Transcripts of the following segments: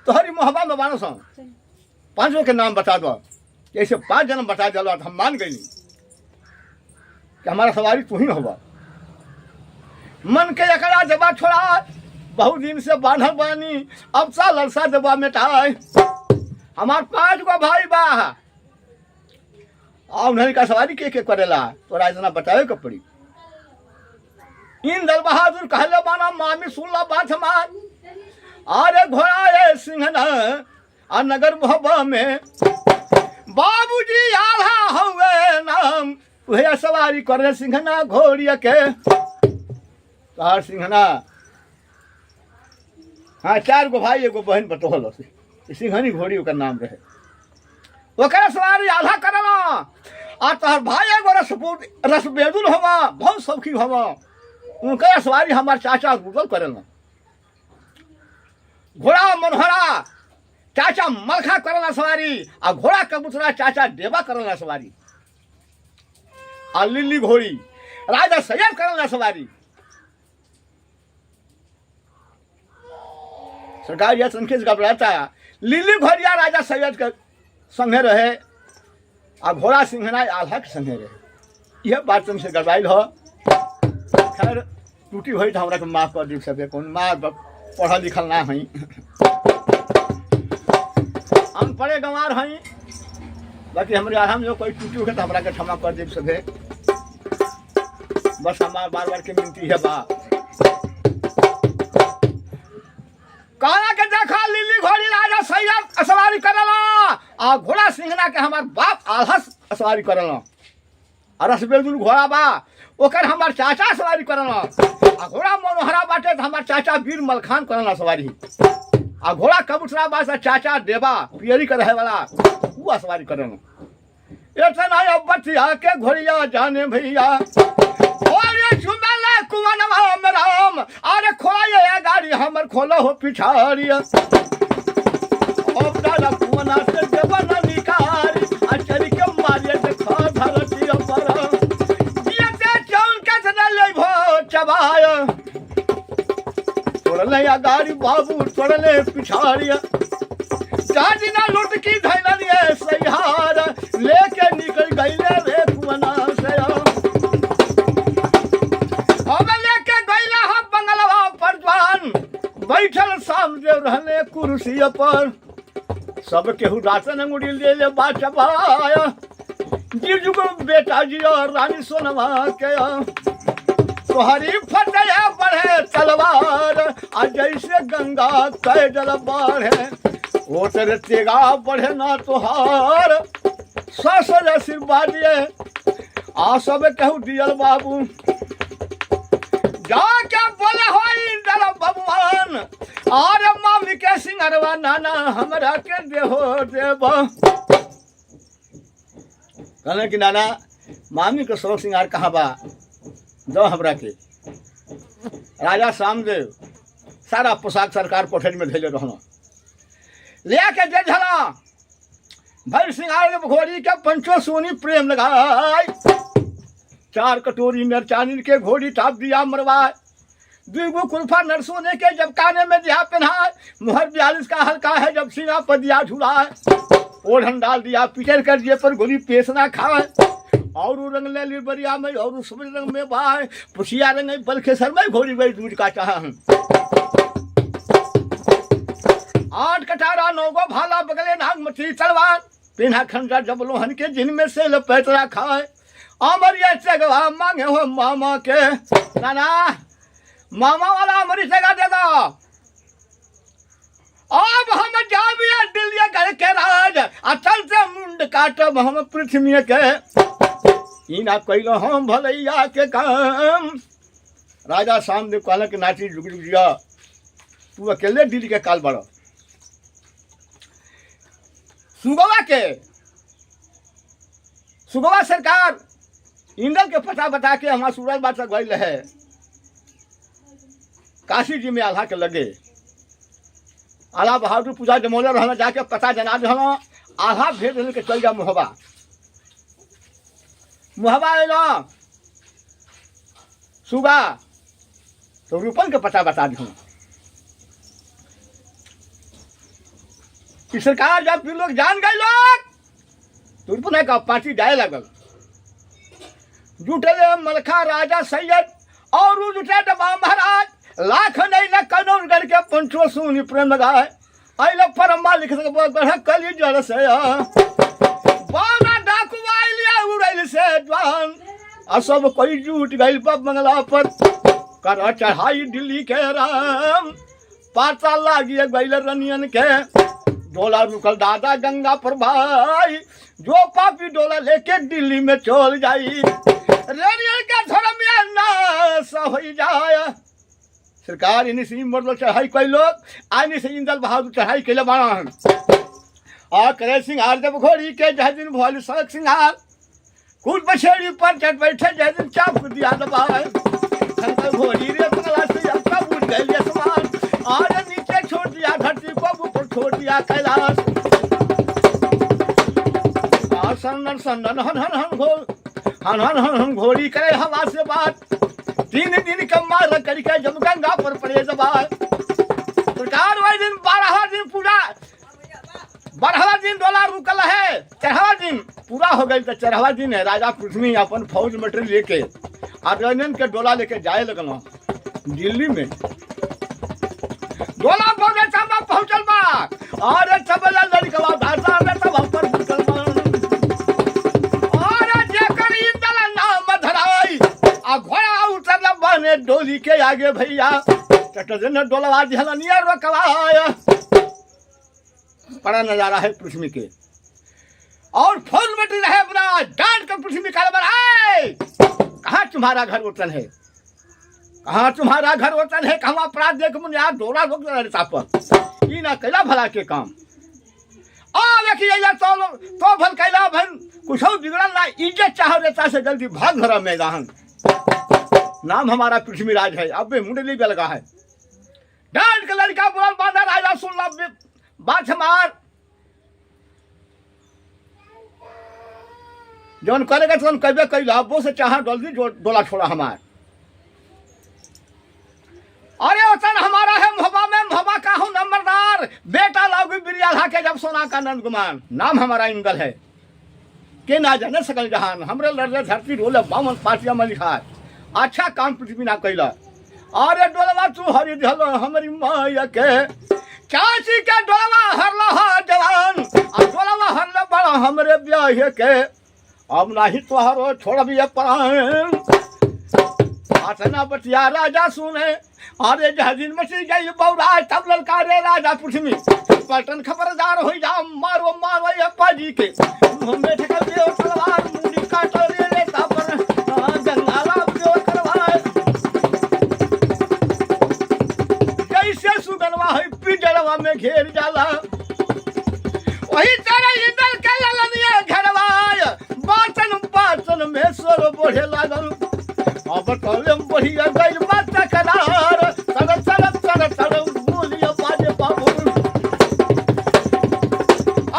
तोहरी मोहबा में बानो सौ पांचों के नाम बता दो। जैसे 5 जन्म बता दिया तो हम मान गई कि हमारा सवारी तू ही होगा। मन के एकरा जबा छोड़ा, बहुत दिन से बांधल बानी, अब सा ललसा जबा मिटाए। हमार 5 गो भाई बा और उन्हें का सवारी के करेला तोरा इतना बतावे के पड़ी। इन दल बहादुर कहले बाना मामी सुनला बात हमार। अरे घोड़ा ये सिंहना आ नगर भवा में बाबूजी आधा हुए नाम, वह सवारी करे सिंहना घोड़िया के। तार सिंहना हाँ 4 गो भाई एगो बहन बतौल सिंहनी घोड़ी ओकर नाम रहे। ओकर सवारी आधा करला आ तोहर भाई एगो रसबेदुल हवा, बहुत सौखी हवा, उनकर सवारी हमार चाचा गुजर करेला। घोड़ा मनोहरा चाचा मलखा करला सवारी, आ घोड़ा कबूतरा चाचा देवा करला सवारी। आ लिल्ली घोड़ी राजा सैयद करला सवारी। सरकार यह संकेत घबराता है, लिल्ली घोड़िया राजा सैयद के संगे रहे आ घोड़ा सिंहना आल्हा के संगे रहे। यह बात तुमसे गड़बाइल हो। खैर टूटी हुई तो हमरा के माफ कर दी सके, कौन माँ पढ़ल लिखल ना हई, हम पढ़े गंवार हई। बाकी हमारे आराम जो कोई टूटी होगा तो हमरा के क्षमा कर दे सके। बस हमार बार बार के मिनती है बा। कहना के देखा लिल्ली घोड़ी राजा सैयद सवारी करला आ घोड़ा सिंहना के हमार बाप आल्हा सवारी करला। आ रसबेदुल घोड़ा बा ओकर हमार चाचा सवारी करला। आ घोड़ा मनोहरा बाटे तो हमार चाचा वीर मलखान करला सवारी। आ घोड़ा कबूतरा बा से चाचा देवा पियरी के रहे वाला वो सवारी करला। इतना अब बतिया के घोड़िया जाने भैया और झुमेला कुवनवा में राम। अरे खोए गाड़ी हमर खोलो हो पिछाड़िया अब दादा कुवना से देवा न निकारी आ चली के मारे देखा धरती पर ये ते चौन के से ले भो चबाया तोड़ले या गाड़ी बाबू तोड़ले पिछाड़िया। गाड़ी ना लुट की धैलनिए सैहार लेके निकल गईले रे कुवना से। अब लेके गईला हम बंगलवा पर जवान बैठल सामने रहले कुर्सी पर। सब केहू रातन अंगुड़ी ले ले बात चबाया। जीजू को बेटा जी और रानी सोनवा के तोहरी फटया बढ़े तलवार आ जैसे गंगा कह जल बढ़े वो तेरे तेगा बढ़े ना तोहार। ससुर आशीर्वाद दिए आ सब कहू दियल बाबू जाके बोले हो इंदर भगवान। अरे मामी के सिंगरवा नाना हमरा के देहो देव। कहले कि नाना मामी के सरो सिंगार कहाँ बा दो हमरा के। राजा सामदेव सारा पोशाक सरकार कोठरी में भेजे रहना लेके दे झला भर सिंगार के घोड़ी के पंचो सोनी प्रेम लगाई। 4 कटोरी मिर्चानी के घोड़ी टाप दिया मरवाए। 2 गो कुल्फा नरसोने के जब काने में दिया पहनाए। मुहर 42 का हल्का है जब सीना पर दिया झुलाए। ओढ़न डाल दिया पिचर कर दिए पर गोली पेश ना खाए। और रंग ले ली बरिया में और समझ रंग में बाय पुछिया रंग बल के सर में घोड़ी गई दूध का चाह। 8 कटारा 9 गो भाला बगले नागमती तलवार पिन्हा खंडा जब लोहन के जिनमें से लपेट रखा है। अमरिया जगह मांगे हो मामा के नाना मामा वाला हमारी जगह दे दो। अब हम जाबिया दिलिया घर के राज अचल से मुंड काटब हम पृथ्वी के इना कैलो हम भलैया के काम। राजा सामने कहला के नाची जुग जुग जिया तू अकेले दिल्ली के काल बड़ो। सुगवा सरकार इंदल के पता बता के हमारा सूरज बात तक गई है। काशी जी में आल्हा के लगे आला बहादुर पूजा जमौले रहना जाके पता जना रहना आल्हा भेज के चल जा मुहबा अला सुबह तो रूपन के पता बता दी। कि सरकार जब फिर लोग जान गए लोग तुरपने का पार्टी जाए लगल जुटले मलखा राजा सैयद और उ जुटे डबा महाराज लाख नहीं न कनौन करके पंचो सुनी प्रेम लगाए आइले फरमा लिख सके कली जल से बाना डाकू आइलिया उड़ैल से जवान आ सब कोई जुट गइल पर मंगला पर कर चढ़ाई दिल्ली के राम पाता लागी गइल रनियन के डोला रुकल दादा गंगा पर भाई जो पापी डोला लेके दिल्ली में चल जाई रेडियल का धर्म में नाश हो जाए सरकार इन्हीं से मर्द चढ़ाई कई लोग आने से इंदल बहादुर चढ़ाई के लिए बना और करे सिंहार जब घोड़ी के जह दिन भोल सड़क सिंहार कुल बछेड़ी पर चढ़ बैठे जह दिन चाप दिया दबाए घोड़ी रे बंगला से अपना बुझ गई समान और नीचे छोड़ दिया धरती को ऊपर छोड़ दिया कैलाश और सन्नन सन्नन हन हन हन घोल हन हन हन हन घोड़ी करे हवा से बात 3 दिन का मार करके जब गंगा पर पड़े जबाल सरकार वही दिन 12वां दिन पूरा 12वां दिन डोला रुकल है 13वां दिन पूरा हो गई तो 14वां दिन है राजा पृथ्वी अपन फौज मटेरियल लेके आर्यन के डोला लेके जाए लगल दिल्ली में डोला पहुंचे सब पहुंचल बा और सब लड़कवा दादा में सब ऊपर निकल बा और जेकर इंदल नाम धराई आ घोड़ा उतर बने डोली के आगे भैया टटजन डोलवा दिहला नियर रोकवाया बड़ा नजारा है पृथ्वी के और फौज मटेरियल है अपना डांट कर पृथ्वी का बनाए कहाँ तुम्हारा घर वतन है कहाँ तुम्हारा घर वतन है कहाँ अपराध देख मुझे यार डोरा रोक पर ई ना कैला भला के काम आ देखिए तो भल कैला भन कुछ बिगड़ल ना इज्जत चाह देता से जल्दी भाग भरा मैदान नाम हमारा पृथ्वी राज है अब मुंडली पे लगा है डांट का लड़का बोल बांधा राजा सुन ला बात हमार जौन करेगा तो कहे कैला वो से चाह जल्दी डोला छोड़ा हमार अरे वतन हमारा है मोहबा में मोहबा का हूँ नंबरदार बेटा लागू बिरिया के जब सोना का नंद गुमान नाम हमारा इंदल है के ना जाने सकल जहान हमरे लड़े धरती रोले 52 पार्टियां में लिखा है अच्छा काम पृथ्वी ना कैला अरे डोलवा तू हरी धल हमारी माया के चाची के डोलवा हरला हा जवान आ डोलवा हरला बड़ा हमरे ब्याह के अब नाही तोहरो छोड़ भी प्राण आतना बतिया राजा सुने अरे जहाजिन मची गई बौरा तब ललकारे राजा पृथ्वी पलटन खबरदार हो जा मारो मारो अप्पा जी के हमें ठकल दे तलवार मुंडी काट रे लेता पर गंगाला जो करवा जैसे सुगनवा है पिजड़वा में घेर जाला वही तरह इंदल के ललनिया घरवाय बातन बातन में सोर बढ़े लागल अब कलम बढ़िया गइल बात करार सर सर सर सर बोलिया बाजे बाबू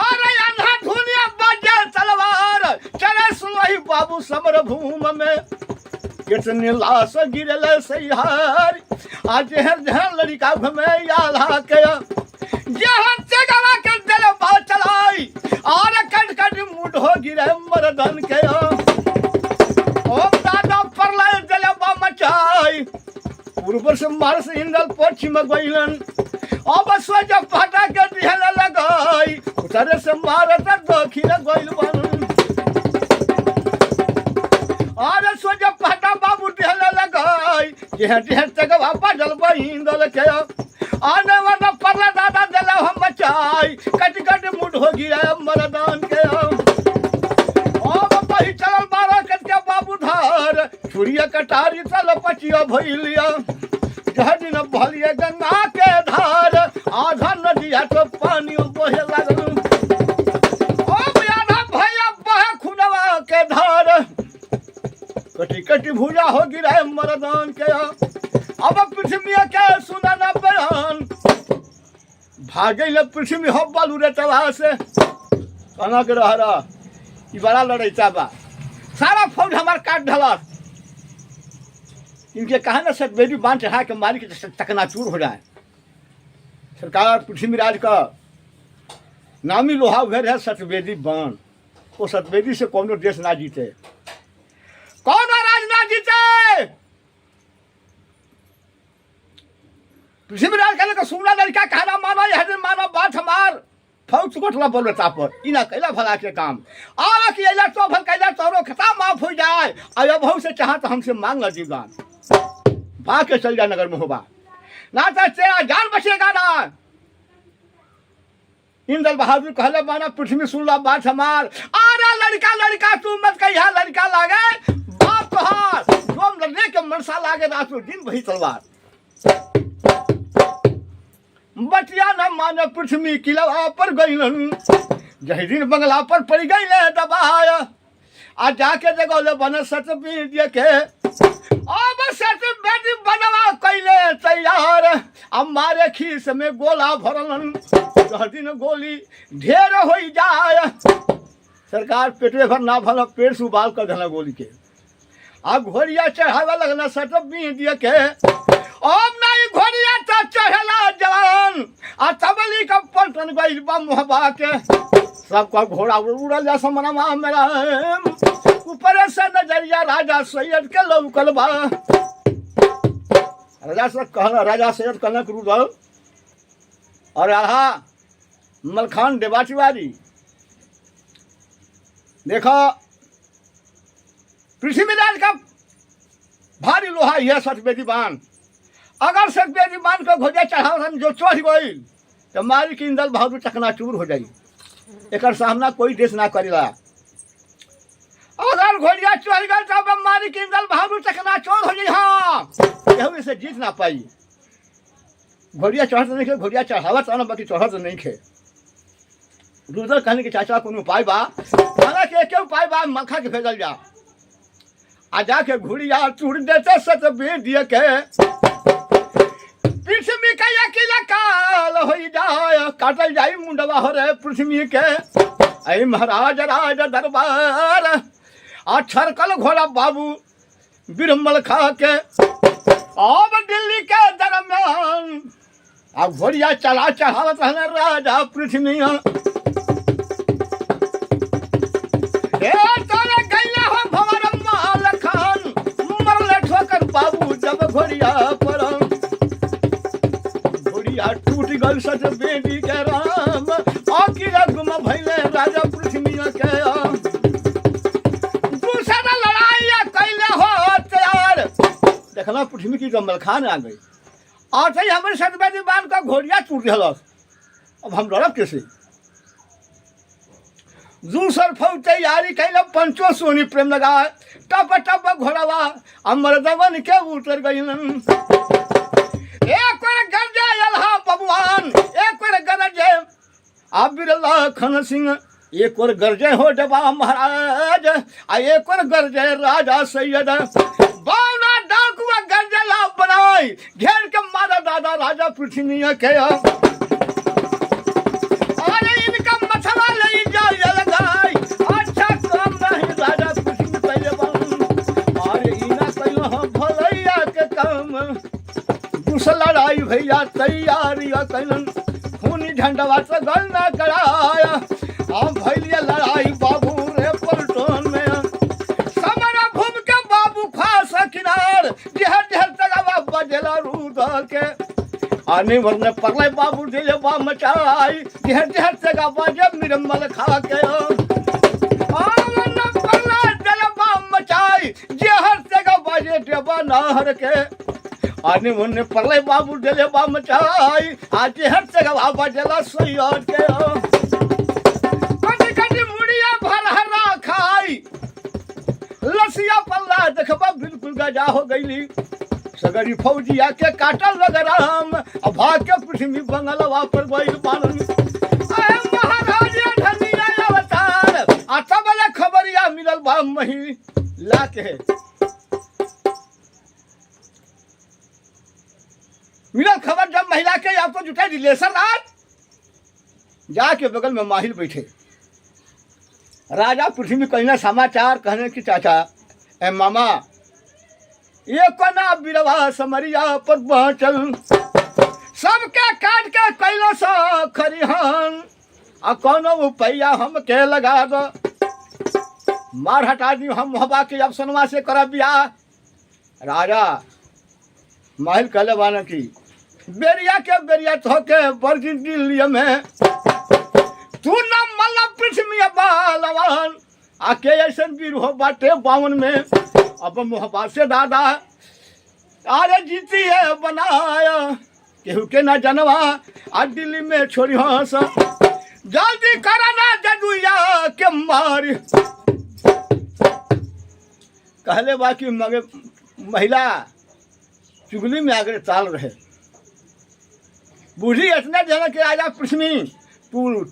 अरे अन्हा धुनिया बाजे तलवार चले सुनहि बाबू समर भूम में कितने लाश गिरल सैहार आज हर जहर लड़का घमे आला के जहर जगवा के दिल बात चलाई और कट कट मुंड हो गिरे मर्दन के ओम दादा परले जलबा मचाई पूर्व से मार से इंदल पश्चिम गइलन अब स्वज फटा के दिहल लगाई उतरे से मारत दक्षिण गइल बन और स्वज फटा बाबू दिहल लगाई यह दिह तक वापस जलबा इंदल के आने वाला परले दादा जल हम मचाई कट कट मुंड हो गिरा मर्दान के चल बारह कट के बाबू धार छुड़िया कटारी चल पचिया भैलिया जहदी न भलिया गंगा के धार आधा नदिया तो पानी बहे लागल ओ आधा भैया बहे खुनवा के धार कटी कटी भूजा हो गिरा मर्दान के अब पृथ्वी के सुना न बयान भागे पृथ्वी हो बालू रे तवा से कना के रहरा ई बड़ा लड़ैता बा सारा फौज हमार काट ढला इनके कहा ना सर बेबी बांध चढ़ा के मारी के चकनाचूर हो जाए सरकार पृथ्वी राज का नामी लोहा घर है सतवेदी बाण। वो सतवेदी से कौनो देश ना जीते, कौन राज ना जीते। पृथ्वीराज कहले सुना लड़का कहना मानो, यह मानो बात हमार फौज गोठला बोलता पर इना कैला भला के काम। आवा कि अइला तो भल कैला तोरो खता माफ हो जाए। अब बहु से चाहत हमसे मांग ल जीवन, भाग के चल जा नगर में होबा, ना तो तेरा जान बचेगा ना। इंद्र बहादुर कहले माना पृथ्वी सुन ला बात हमार। अरे लड़का लड़का तू मत कहिया, लड़का लागे बाप तोहार, जोम लड़ने के मनसा लागे रातों दिन वही तलवार। बटिया न माने पृथ्वी किला पर गईलन, जही दिन बंगला पर पड़ गई दबाया। आ जाके जगह बन सतबीर के, अब सतबीर बनवा कैले तैयार। अब मारे खीस में गोला भरलन, दिन गोली ढेर हो जाए। सरकार पेटे भर ना भर, पेट से उबाल कर देना गोली के। अब घोड़िया चढ़ावा लगना सतबीर के, अब नहीं घोड़िया तो चढ़ला जवान। आ तबली का पलटन गई बा मुहबा के, सबका घोड़ा उड़ल जा समनमा मेरा। ऊपर से नजरिया राजा सैयद के लौकल बा। राजा सैयद कनक रुदल और आहा मलखान देवाटिवारी। देखो पृथ्वीराज का भारी लोहा यह सतवेदी बांध। अगर सतवेदी बांध को घोड़िया चढ़ाव जो चढ़ गई तो मारी की इंदल बहादुर चकनाचूर हो जाई। एक सामना कोई देश ना करेला। अगर घोड़िया चढ़ गई तो मारी की इंदल बहादुर चकनाचूर हो जाई। हाँ यही से जीत ना पाई। घोड़िया चढ़त नहीं खे, घोड़िया चढ़ावत ना, बाकी चढ़त नहीं खे। रुदल कहने के चाचा को उपाय बा, के उपाय बा, मखा के भेजल जा। आ जाके घोड़िया चूड़ देते सतबीर दिए के, पृथ्वी का अकेला काल हो जाए। काटल जाई मुंडवा हो रे पृथ्वी के, ऐ महाराज राज दरबार। आ छरकल घोड़ा बाबू बिरमल खा के, अब दिल्ली के दरम्यान। आ घोड़िया चला चढ़ावत रहना राजा पृथ्वी। बाबू जब घोड़िया पर, घोड़िया टूट गल सतबीर के राम। आखिर गुम भइले राजा पृथ्वी के, दूसरा लड़ाई कैले हो तैयार। देखला पृथ्वी की मलखान आ गई और सही हमारे सतबीर बांध का घोड़िया टूट गल। अब हम लड़ब कैसे? दूसर फौज तैयारी कैले, पंचो सोनी प्रेम लगा। टप टप घोड़वा अमर दमन के उतर गई। एक गरजे अल्हा बबुआन, एक गरजे आ बिरला खन सिंह, एक और गरजे हो डबा महाराज। आ एक और गरजे राजा सैयद। बावना डाकुआ गरजे ला बनाई, घेर के मारा दादा राजा पृथ्वी के। अरे इनका मथवा ले जाए लगाई, अच्छा काम नहीं राजा पृथ्वी पहले लड़ाई भैया तैयारी कैलन। खूनी झंडवा से गल न कराया। हम भैलिया लड़ाई बाबू रे पलटन में, समरा भूम के बाबू खास किनार। जहर जहर तगवा बजला रूद के, आने वरने परले बाबू दिले बा मचाई। जहर जहर तगवा बजे मिरमल खा के, आवन परले दिले बा मचाई। जहर तगवा बजे देवा नहर के, आने मुन्ने परले बाबू दिले बा मचाई। आज हर जगह बजला सैयद के, कटी कटी मुड़िया भर हरा खाई। लसिया पल्ला देखबा बिल्कुल गजा हो गईली। सगरी फौजिया के काटल लगराम, अब भाग के पृथ्वी बंगलवा पर गई बानन। महाराज धनिया अवतार, आ तबले खबरिया मिलल बा महिला के। मिलल खबर जब महिला के, आप तो जुटे रिलेशन रात। जाके बगल में माहिर बैठे। राजा पृथ्वी कहना समाचार कहने की चाचा ए मामा, ये कोना बिरवा समरिया पर पहुंचल। सबके काट के कैला सा खरिहान। आ कौनो रुपया हम के लगा दो, मार हटा दी हम मोहबा के अब सोनवा से करब बियाह। राजा महल कहले बान की बेरिया के बेरिया थोके बरजी दिल्ली में तू न मल्ला पृथ्वी बालवान आके ऐसे वीर हो बाटे बावन में। अब मोहबा से दादा अरे जीती है बनाया केहू के ना जनवा आ दिल्ली में छोड़ी हंस जल्दी कराना जदुया के मारी। कहले बाकी मगे महिला चुगली में आगे चाल रहे। बूढ़ी इतना जन के आजा पृथ्वी तू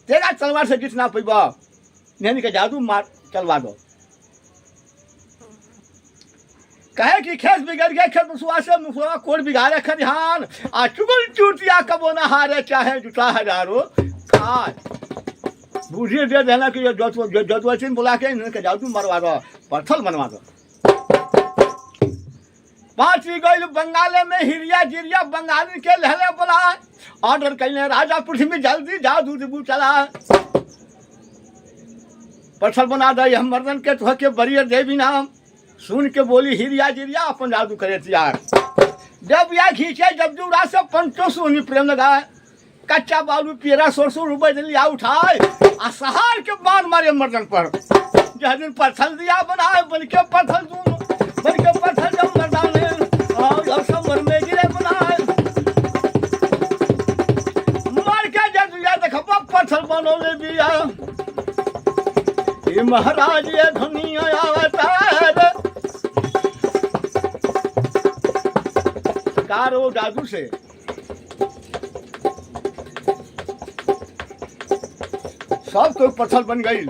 तेरा तलवार से जितना पैबा नहीं के जादू मार चलवा दो। कहे कि खेत बिगड़ गया खेत मुसुआ से मुसुआ कोड़ बिगाड़े खरिहान आ चुगल चूटिया कबो न हारे चाहे जुटा हजारों खाए। बूढ़ी दे देना कि जदुआचिन बुला के इनके जादू मरवा दो पत्थर बनवा दो। पांचवी गई बंगाले में हिरिया जिरिया बंगाली के लहले बोला ऑर्डर कैले राजा पृथ्वी जल्दी जादू दिबू चला पत्थर बना दे हम मर्दन के तो के बरियर देवी नाम। सुन के बोली हिरिया जिरिया अपन जादू करे तैयार। जब या खींचे जब दूरा से पंचो सोनी प्रेम लगाए कच्चा बालू पेरा सरसों रुपए लिया उठाए आ सहार के बाण मारे मर्दन पर। जह दिन पत्थर दिया बनाए बन के पत्थर जब मर्दान ने और समर में गिरे बनाए मार के जदुया देखबा पत्थर बनौले दिया। ये महाराज ये धनिया अवतार कारो जादू से सब कोई पत्थर बन गई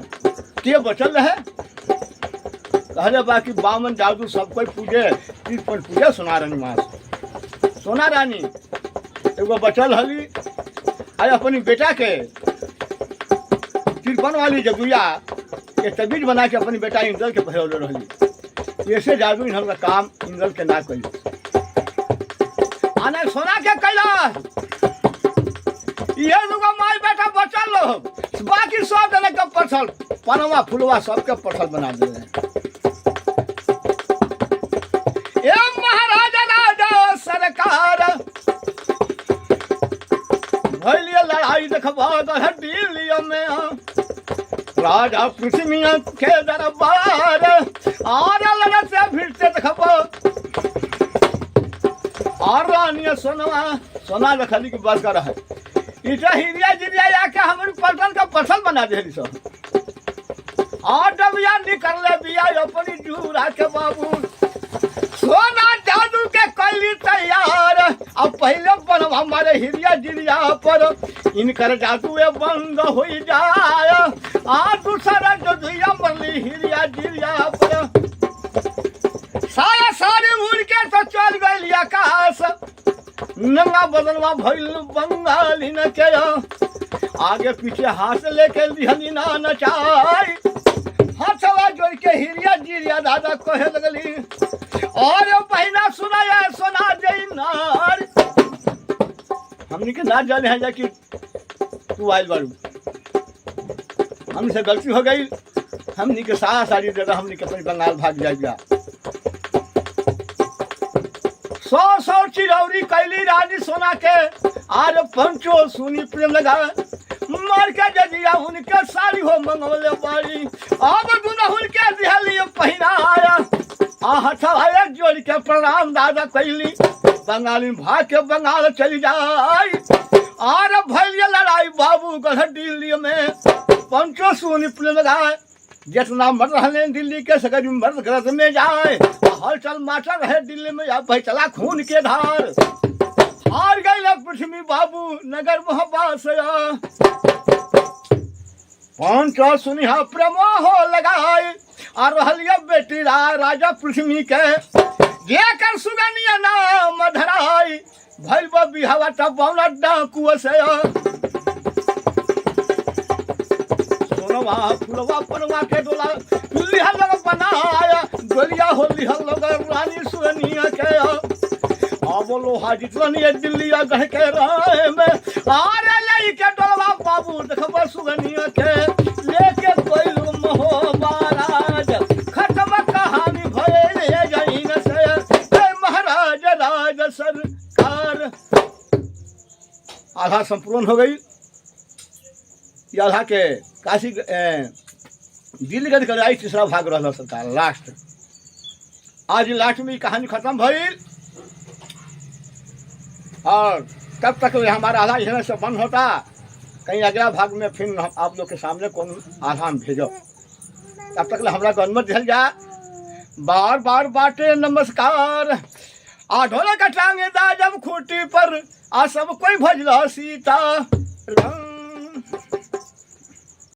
के बचल रहे। कहले बाकी बामन जादू सब कोई पूजे तीन पर पूजे सोना रानी मास सोना रानी एगो बचल हली आय अपनी बेटा के तिरपन वाली जदुया के तबीज बना के अपनी बेटा इंद्र के पहले रही। ऐसे जादू इनका काम इंद्र के ना कही आने सोना के कैला ये दुगो माई बेटा बचल लो बाकी सब जने के पत्थर पनवा फुलवा सबके पत्थर बना दे। ए महाराजा राजा सरकार भइलिए लड़ाई देखबा दिल्ली में राजा पृथ्वी के दरबार और लड़ा से भिड़ते देखबा और रानी सोना रखली की बात कर रहा है। इटा हिरिया जिरिया आके हमारी पलटन का पत्थर बना दे सब और जब यार निकल ले बिया अपनी जूरा के बाबू सोना जादू के कैली तैयार। अब पहले पर हमारे हिरिया जिरिया पर इनकर जादू ये बंद हो जाए आ दूसरा जदुया मरली हिरिया जिरिया पर सारा सारे उड़ के तो चल गई आकाश नंगा बदलवा भइल बंगाली न के आगे पीछे हाथ लेके लिहनी ना नचाई हाथवा जोड़ के हिरिया जिरिया दादा कहे लगली और बहिना सुनाया सोना जई नार हमनी के ना जाने है कि तू आइल बारू हमसे गलती हो गई हमनी के सारा सारी जगह हमनी के अपनी बंगाल भाग जाएगा। 100 चिरौरी कैली रानी सोना के आज पंचो सुनी प्रेम लगा मार के जजिया उनके साड़ी हो मंगोले बाड़ी अब दुना उनके दिहली पहिनाया आ हथवा जोड़ के प्रणाम दादा कैली बंगाली भाग के बंगाल चली जाई और भैया लड़ाई बाबू गढ़ दिल्ली में पंचो सुनी प्रेम लगा जितना मर रहे दिल्ली के सगरी मर्द ग्रस्त में जाए हलचल माचा रहे दिल्ली में अब भाई चला खून के धार हार गए पृथ्वी बाबू नगर मोहब्बत से पंचो सुनिहा प्रेमो हो लगाए और रहलिया बेटी राजा पृथ्वी के ये कर सुगनिया नाम धराई भइल बिहावा तब बौना डाकुआ से फुलवा पनवा के डोला लिहल बनाया डोलिया हो लिहल रानी सुनिया के अब लोहा जितना नहीं दिल्ली गढ़ के रहे में आरे लई के डोला बाबू रहल सरकार। आधा संपूर्ण हो गई। ये आधा के काशी दिल्ली गद कर आई, तीसरा भाग रहल सरकार लास्ट। आज लास्ट में कहानी खत्म भइल और तब तक हमारा आधा यहाँ से बंद होता। कहीं अगला भाग में फिर आप लोग के सामने कौन आधा हम भेजो। तब तक हमरा को अनुमति दिल जा। बार बार बाटे नमस्कार। आ ढोलक टांगे दा जब खूटी पर आ सब कोई भजला सीता राम।